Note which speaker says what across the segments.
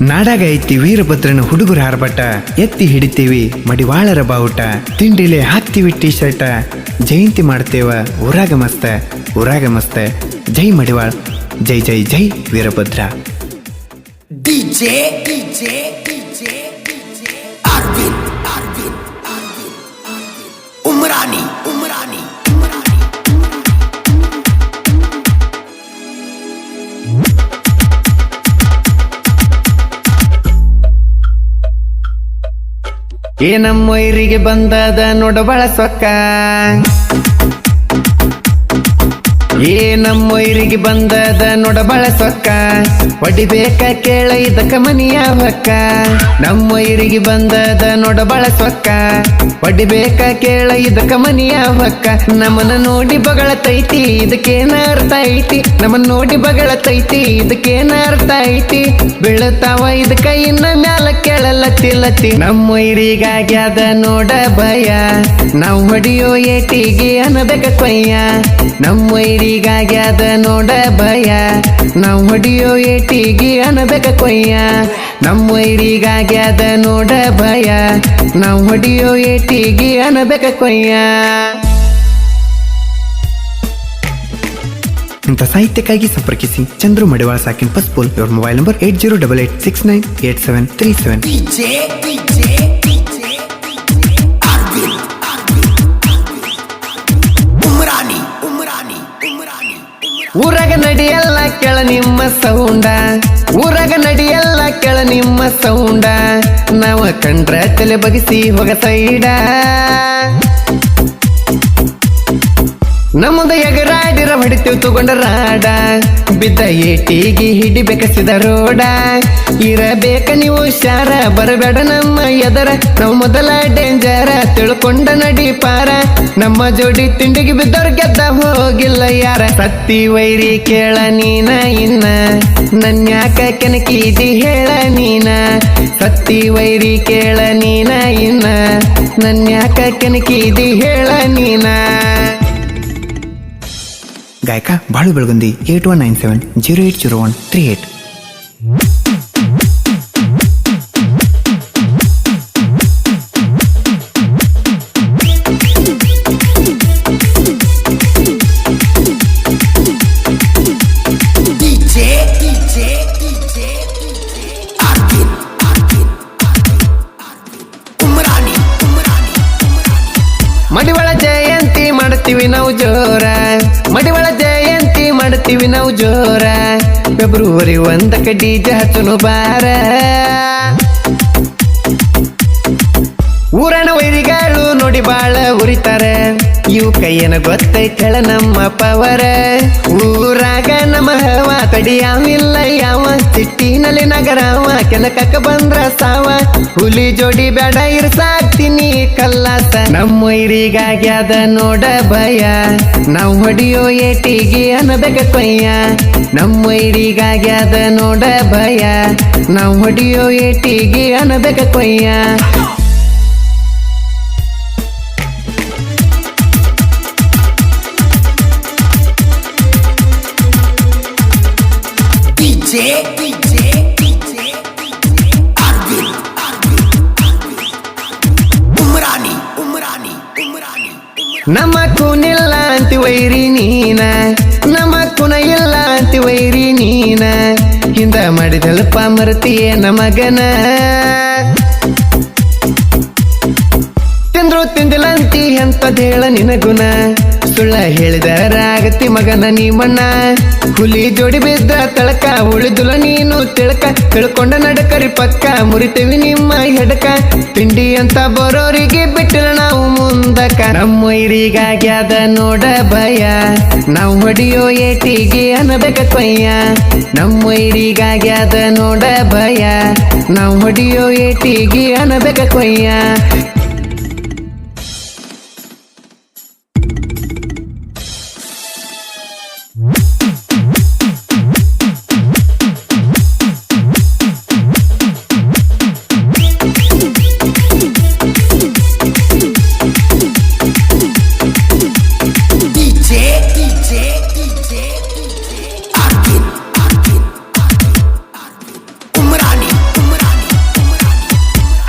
Speaker 1: ನಾಡಾಗ ಐತಿ ವೀರಭದ್ರನ ಹುಡುಗರ ಹಾರ್ಬಟ ಎತ್ತಿ ಹಿಡಿತೀವಿ ಮಡಿವಾಳರ ಬಾವುಟ ತಿಂಡಿಲೆ ಹಾಕ್ತಿವಿ ಟಿ ಶರ್ಟ ಜಯಂತಿ ಮಾಡ್ತೇವ ಊರಾಗ ಮಸ್ತ ಜೈ ಮಡಿವಾಳ್ ಜೈ ಜೈ ಜೈ ವೀರಭದ್ರ
Speaker 2: ಡಿಜೆ ಅರವಿಂದ್ ಉಮ್ರಾನಿ
Speaker 1: ಏ ನಮ್ಮೊಯ್ರಿಗೆ ಬಂದದ ನೋಡಬಳ ಸೊಕ್ಕ ಏ ನಮ್ಮೊಯ್ರಿಗೆ ಬಂದದ ನೋಡಬಳ ಸೊಕ್ಕ ಹೊಡಿಬೇಕ ಕೇಳ ಇದಕ್ಕ ಮನಿಯ ಹೊಕ್ಕ ನಮ್ಮೊಯ್ರಿಗೆ ಬಂದದ ನೋಡಬಳ ಸೊಕ್ಕ ಹೊಡಿಬೇಕ ಕೇಳ ಇದಕ್ಕ ಮನಿಯ ಹೊಕ್ಕ ನಮ್ಮನ್ನ ನೋಡಿ ಬಗಳತೈತಿ ಇದಕ್ಕೇನ ಅರ್ಥ ಐತಿ ನಮ್ಮನ್ನ ನೋಡಿ ಬಗಳತೈತಿ ಇದಕ್ಕೇನ ಅರ್ಥ ಐತಿ ಬೀಳತಾವ ಇದಕ್ಕ ಇನ್ನ ಮ್ಯಾಲ ಕೇಳಲತ್ತಿ ನಮ್ಮೊಯ್ರಿಗಾಗ್ಯಾದ ನೋಡ ಭಯ ನಾವು ಹೊಡಿಯೋ ಏಟಿಗೆ ಅನ್ನಬೇಕ ಕೊಯ್ಯ ನಮ್ಮೊಯ್ರಿಗಾಗ್ಯಾದ ನೋಡ ಭಯ ನಾವು ಹೊಡಿಯೋ ಏಟಿಗೆ ಅನ್ನಬೇಕ ಕೊಯ್ಯ ನಮ್ಮೊಯ್ರಿಗಾಗ್ಯಾದ ನೋಡ ಭಯ ನಾವು ಹೊಡಿಯೋ ಏಟಿಗೆ ಅನ್ನಬೇಕ ಕೊಯ್ಯ. ಇಂಥ ಸಾಹಿತ್ಯಕ್ಕಾಗಿ ಸಂಪರ್ಕಿಸಿ ಚಂದ್ರು ಮಡಿವಾಳ ಸಾಕಿನ್ ಪಸ್ಪೋಲ್. ಇವರ ಮೊಬೈಲ್ ನಂಬರ್ 8088698737. ಊರಾಗ ನಡಿಯಲ್ಲ ಕೆಳ ನಿಮ್ಮ ಸೌಂಡ ಊರಾಗ ನಡಿಯಲ್ಲ ಕೆಳ ನಿಮ್ಮ ಸೌಂಡ ನಾವ ಕಂಡ್ರ ತಲೆ ಬಗಿಸಿ ಹೋಗ ಸೈಡ ನಮ್ಮದ ಎಗರಾಡಿರ ಹೊಡಿತೀವಿ ತಗೊಂಡ ರಾಡ ಬಿದ್ದ ಏಟಿಗೆ ಹಿಡಿಬೇಕಸಿದ ರೋಡ ಇರಬೇಕ ನೀವು ಹುಷಾರ ಬರಬೇಡ ನಮ್ಮ ಎದರ ನಾವು ಮೊದಲ ಡೇಂಜರ ತಿಳ್ಕೊಂಡ ನಡಿ ಪಾರ ನಮ್ಮ ಜೋಡಿ ತಿಂಡಿಗೆ ಬಿದ್ದವ್ರ ಗೆದ್ದ ಹೋಗಿಲ್ಲ ಯಾರ ಸತ್ತಿ ವೈರಿ ಕೇಳ ನೀನ ಇನ್ನ ನನ್ಯಾಕ ಕೆನಕೀದಿ ಹೇಳ ನೀನ ಸತ್ತಿ ವೈರಿ ಕೇಳ ನೀನ ಇನ್ನ ನನ್ಯಾಕ ಕೆನಕೀದಿ ಹೇಳ ನೀನ. ಗಾಯಕ ಬಾಳು ಬೆಳಗುಂದಿ 8197080138. ಮಡಿವಾಳ ಜಯಂತಿ ಮಾಡ್ತೀವಿ ನಾವು ಜೋರ ಮಡಿವಾಳ ಜಯಂತಿ ಮಾಡ್ತೀವಿ ನಾವು ಜೋರ ಫೆಬ್ರವರಿ 1ಕ್ಕೆ ಡಿಜೆ ಹಚ್ಚನು ಬಾರ ಊರಣ ವೈರಿಗಳು ನೋಡಿ ಬಾಳ ಉರಿತಾರೆ ಇವು ಕೈಯನ ಗೊತ್ತೈತಳ ನಮ್ಮ ಪವರ ಊರಾಗ ನಮ್ಮ ಹವ ತಡಿಯಾವಿಲ್ಲ ಯಾವ ಸಿಟ್ಟಿನಲ್ಲಿ ನಗರವ ಕೆನಕಕ್ಕ ಬಂದ್ರ ಸಾವ ಹುಲಿ ಜೋಡಿ ಬೇಡ ಇರ್ಸಾಕ್ತೀನಿ ಕಲ್ಲಾಸ ನಮ್ಮೊಯ್ರಿಗಾಗ್ಯಾದ ನೋಡ ಭಯ ನಾವು ಹೊಡಿಯೋ ಏಟಿಗೆ ಅನ್ನಬೇಕ ಕೊಯ್ಯ ನಮ್ಮೊಯ್ರಿಗಾಗ್ಯಾದ ನೋಡ ಭಯ ನಾವು ಹೊಡಿಯೋ ಏಟಿಗೆ ಅನ್ನಬೇಕ ಕೊಯ್ಯ. ನಮ್ಮ ಕುನಿಲ್ಲ ಅಂತಿ ವೈರಿ ನೀನ ನಮ್ಮ ಕುನ ಇಲ್ಲ ಅಂತಿ ವೈರಿ ನೀನ ಹಿಂದ ಮಾಡಿದಲ್ಪ ಮರತಿಯೇ ನಮಗನ ತಿಂದ್ರು ತಿಂದಿಲ್ಲಂತಿ ಎಂತದೇಳ ನಿನಗುಣ ಸುಳ್ಳ ಹೇಳಿದರಾಗತಿ ಮಗನ ನೀಮಣ್ಣ ಹುಲಿ ಜೋಡಿ ಬಿದ್ದ ತಳಕ ಉಳಿದುಲ ನೀನು ತಿಳಕ ತಿಳ್ಕೊಂಡ ನಡಕರಿ ಪಕ್ಕ ಮುರಿತೇವಿ ನಿಮ್ಮ ಹೆಡಕ ತಿಂಡಿ ಅಂತ ಬರೋರಿಗೆ ಬಿಟ್ಟಿಲ್ಲ ನಾವು ಮುಂದಕ ನಮ್ಮೊಯ್ರಿಗಾಗ್ಯಾದ ನೋಡ ಭಯ ನಾವು ಹೊಡಿಯೋ ಏಟಿಗೆ ಅನ್ನಬೇಕ ಕೊಯ್ಯ ನಮ್ಮೊಯ್ರಿಗಾಗ್ಯಾದ ನೋಡ ಭಯ ನಾವು ಹೊಡಿಯೋ ಏಟಿಗೆ ಅನ್ನಬೇಕ ಕೊಯ್ಯ.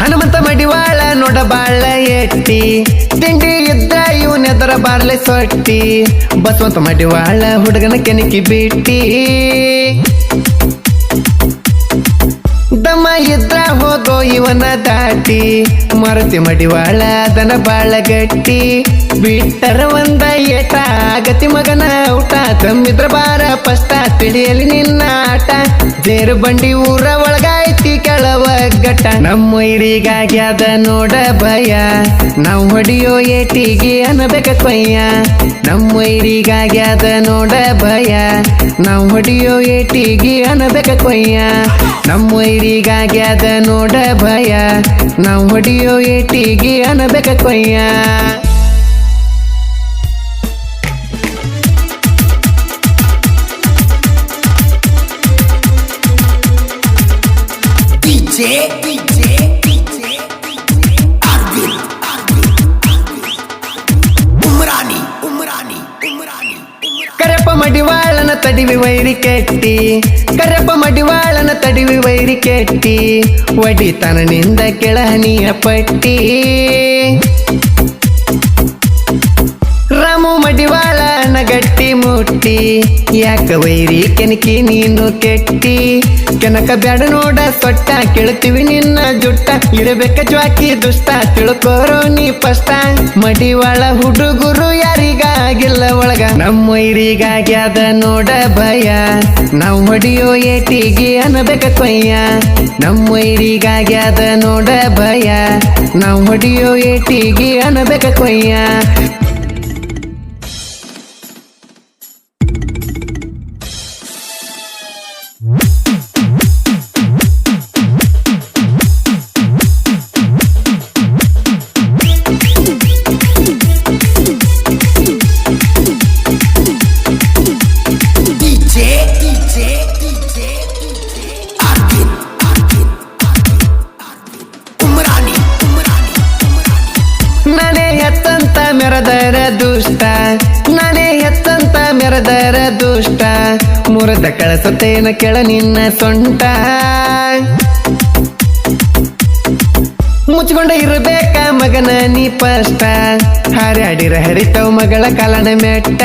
Speaker 1: ಹನುಮಂತ ಮಡಿವಾಳ ನೋಡ ಬಾಳ ಎಟ್ಟಿ ತಿಂಡಿ ಇದ್ದ ಇವನೆದರ ಬಾರ್ಲೆ ಸೊಟ್ಟಿ ಬಸವಂತ ಮಡಿವಾಳ ಹುಡುಗನ ಕೆನಕಿ ಬಿಟ್ಟಿ ದಮ್ಮ ಇದ್ರ ಹೋಗೋ ಇವನ ದಾಟಿ ಮರತಿ ಮಡಿವಾಳ ದನ ಬಾಳ ಗಟ್ಟಿ ಬಿಟ್ಟರ ಒಂದ ಏಟ ಗತಿ ಮಗನ ಊಟ ತಮ್ಮಿದ್ರ ಬಾರ ಪಷ್ಟ ತಿಳಿಯಲಿ ನಿನ್ನ ಆಟ ಜೇರು ಬಂಡಿ ಊರ ಒಳಗಾಯ್ತಿ ಕೆಳವ ಗಟ್ಟ ನಮ್ಮ ಇರಿಗಾಗ್ಯಾದ ನೋಡ ಭಯ ನಾವು ಹೊಡಿಯೋ ಏಟಿಗೆ ಅನ್ನಬೇಕ ಕೊಯ್ಯ ನಮ್ಮ ಇರಿಗಾಗ್ಯಾದ ನೋಡ ಭಯ ನಾವು ಹೊಡಿಯೋ ಏಟಿಗೆ ಅನ್ನಬೇಕ ಕೊಯ್ಯ ನಮ್ಮ ಇರಿಗಾಗ್ಯಾದ ನೋಡ ಭಯ ನಾವು ಹೊಡಿಯೋ ಏಟಿಗೆ ಅನ್ನಬೇಕ ಕೊಯ್ಯ
Speaker 2: DJ Arvin Umrani
Speaker 1: ಕರೆಪ್ಪ ಮಡಿವಾಳನ ತಡಿವಿ ವೈರಿ ಕೆಟ್ಟಿ ಕರೆಪ್ಪ ಮಡಿವಾಳನ ತಡಿವಿ ವೈರಿ ಕೆಟ್ಟಿ ಒಡಿತನನಿಂದ ಕೆಳಹನಿಯ ಪಟ್ಟಿ ರಾಮು ಮಡಿವಾಳನ ಗಟ್ಟಿ ಮುಟ್ಟಿ ಯಾಕ ವೈರಿ ಕೆನಕಿ ನೀನು ಕೆಟ್ಟಿ ಕೆನಕ ಬ್ಯಾಡ ನೋಡ ಸೊಟ್ಟ ಕೇಳ್ತೀವಿ ನಿನ್ನ ಜುಟ್ಟ ಇಡಬೇಕ ಜ್ವಾಕಿ ದುಷ್ಟ ತಿಳ್ಕೋರೋ ನೀ ಪಷ್ಟ ಮಡಿವಾಳ ಹುಡುಗರು ಯಾರಿಗಾಗಿಲ್ಲ ಒಳಗ ನಮ್ಮ ವೈರಿಗಾಗ್ಯಾದ ನೋಡ ಭಯ ನಾವು ಹೊಡಿಯೋ ಏಟಿಗೆ ಅನ್ನಬೇಕ ಕೊಯ್ಯ ನಮ್ಮ ವೈರಿಗಾಗ್ಯಾದ ನೋಡ ಭಯ ನಾವು ಹೊಡಿಯೋ ಏಟಿಗೆ ಅನ್ನಬೇಕ ಕೊಯ್ಯ ಮೆರದರ ದುಷ್ಟ ನಾನೇ ಎತ್ತಂತ ಮೆರದರ ದುಷ್ಟ ಮುರದ ಕಳಸತೇನ ಕೆಳ ನಿನ್ನ ಸೊಂಟ ಮುಚ್ಕೊಂಡ ಇರಬೇಕ ಮಗನ ನೀ ಪಷ್ಟ ಹಾರಾಡಿರ ಹರಿತವ ಮಗಳ ಕಾಲನ ಮೆಟ್ಟ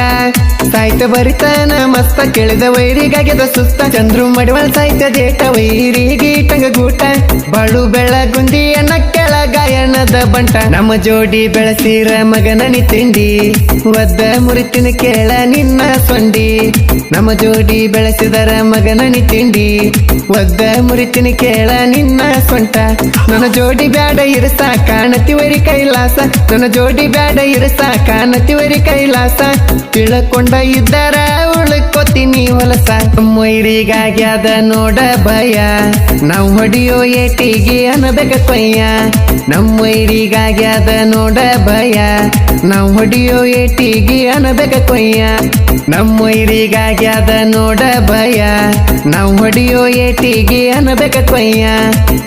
Speaker 1: ಸಾಹಿತ್ಯ ಬರಿತಾನ ಮಸ್ತ ಕೇಳಿದ ವೈರಿಗಾಗ್ಯದ ಸುಸ್ತ ಚಂದ್ರು ಮಡಿವಾಳ ಸಾಹಿತ್ಯ ದೇಟ ವೈರಿಗೆ ಟಂಗಗೂಟ ಬಾಳು ಬೆಳಗುಂದಿ ಅನ್ನ ಕೆಳ ಗಾಯನದ ಬಂಟ ನಮ್ಮ ಜೋಡಿ ಬೆಳೆಸಿರ ಮಗನನಿ ತಿಂಡಿ ಒದ್ದ ಮುರಿತಿನ ಕೇಳ ನಿನ್ನ ಸೊಂಡಿ ನಮ್ಮ ಜೋಡಿ ಬೆಳೆಸಿದರ ಮಗನನಿ ತಿಂಡಿ ಒದ್ದ ಮುರಿತಿನ ಕೇಳ ನಿನ್ನ ಸೊಂಟ ನನ್ನ ಜೋಡಿ ಬ್ಯಾಡ ಇರಸ ಕಾಣತಿವರಿ ಕೈಲಾಸ ನನ್ನ ಜೋಡಿ ಬ್ಯಾಡ ಇರಸ ಕಾಣತಿವರಿ ಕೈಲಾಸ ತಿಳ್ಕೊಂಡ ಇದ್ದರ ಉಳ್ಕೋತೀನಿ ಹೊಲಸ ಮೊಯ್ರಿಗಾಗ್ಯಾದ ನೋಡ ಭಯ ನಾವು ಹೊಡಿಯೋ ಏಟಿಗೆ ಅನ್ನಬೇಕ ಕೊಯ್ಯ ನಮ್ಮ ಮೊಯ್ರಿಗಾಗ್ಯಾದ ನೋಡ ಭಯ ನಾವು ಹೊಡಿಯೋ ಏಟಿಗೆ ಅನ್ನಬೇಕ ಕೊಯ್ಯ ನಮ್ಮ ಮೊಯ್ರಿಗಾಗ್ಯಾದ ನೋಡ ಭಯ ನಾವು ಹೊಡಿಯೋ ಏಟಿಗೆ ಅನ್ನಬೇಕ ಕೊಯ್ಯ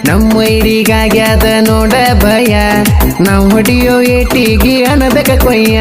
Speaker 1: ನಮ್ಮ ಮೊಯ್ರಿಗಾಗ್ಯಾದ ನೋಡ ಭಯ ನಾವು ಹೊಡಿಯೋ ಏಟಿಗೆ ಅನ್ನಬೇಕ ಕೊಯ್ಯ